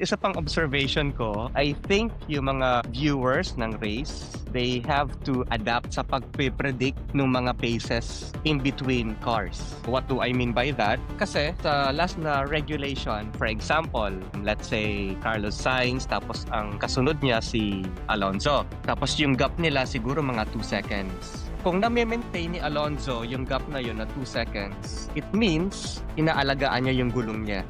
Isa pang observation ko, I think yung mga viewers ng race, they have to adapt sa pagpe-predict ng mga paces in between cars. What do I mean by that? Kasi sa last na regulation, for example, let's say Carlos Sainz, tapos ang kasunod niya si Alonso. Tapos yung gap nila siguro mga 2 seconds. Kung na-maintain ni Alonso yung gap na yun na 2 seconds, it means inaalagaan niya yung gulong niya.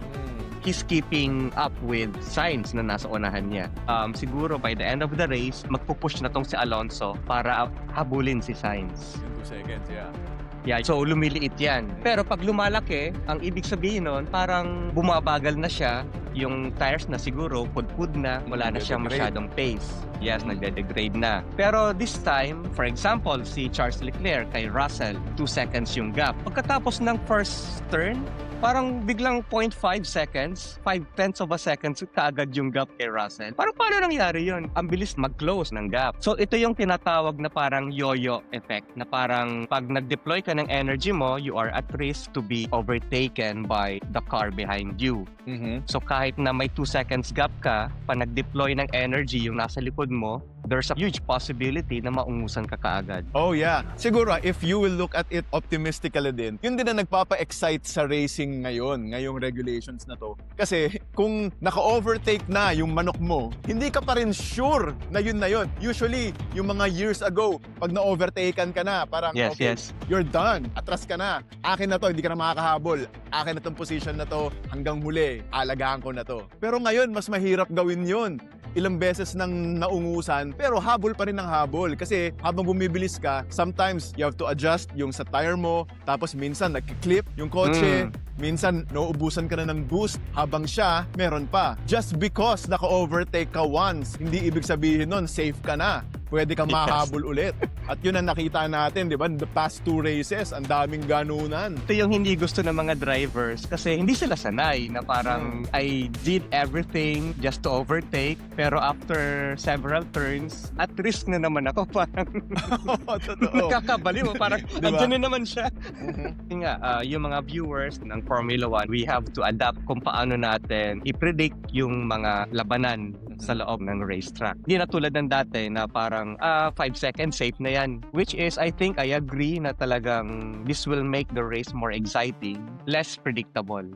He's keeping up with Sainz na nasa unahan niya. Siguro by the end of the race, magpupush na tong si Alonso para habulin si Sainz. Yung 2 seconds, yeah. Yeah, so lumiliit yan. Pero pag lumalaki, ang ibig sabihin nun, parang bumabagal na siya. Yung tires na siguro, pudpud na, wala na siyang masyadong pace. Yes, nagde-degrade na. Pero this time, for example, si Charles Leclerc kay Russell, 2 seconds yung gap. Pagkatapos ng first turn, parang biglang 0.5 seconds, 5/10 of a second kaagad yung gap kay Russell. Parang paano nangyari yun? Ang bilis mag-close ng gap. So ito yung tinatawag na parang yo-yo effect, na parang pag nag-deploy ka ng energy mo, you are at risk to be overtaken by the car behind you. So kahit na may 2 seconds gap ka, pa nag-deploy ng energy yung nasa likod mo, there's a huge possibility na maungusan ka kaagad. Oh yeah. Siguro, if you will look at it optimistically din, yun din na nagpapa-excite sa racing ngayong regulations na to. Kasi kung naka-overtake na yung manok mo, hindi ka pa rin sure na yun na yun. Usually, yung mga years ago, pag na-overtaken ka na, parang Yes, okay, yes. you're done. Atras ka na. Akin na to, hindi ka na makakahabol. Akin na tong position na to, hanggang huli, alagaan ko na to. Pero ngayon, mas mahirap gawin yun. Ilang beses nang naungusan, pero habol pa rin ng habol. Kasi habang bumibilis ka, sometimes you have to adjust yung sa tire mo, tapos minsan nagki-clip yung kotse, minsan nauubusan ka na ng boost, habang siya, meron pa. Just because naka-overtake ka once, hindi ibig sabihin nun, safe ka na. Pwede kang mahabol ulit. At yun ang nakita natin, di ba? The past 2 races, ang daming ganunan. Ito yung hindi gusto ng mga drivers kasi hindi sila sanay na parang I did everything just to overtake, pero after several turns, at risk na naman ako. Parang Totoo. nakakabali mo, parang Diba? andyan na naman siya. Yun nga, yung mga viewers ng Formula 1, we have to adapt kung paano natin i-predict yung mga labanan sa loob ng racetrack. Hindi na tulad ng dati na parang 5 seconds safe na yan. Which is, I think, I agree na talagang this will make the race more exciting, less predictable.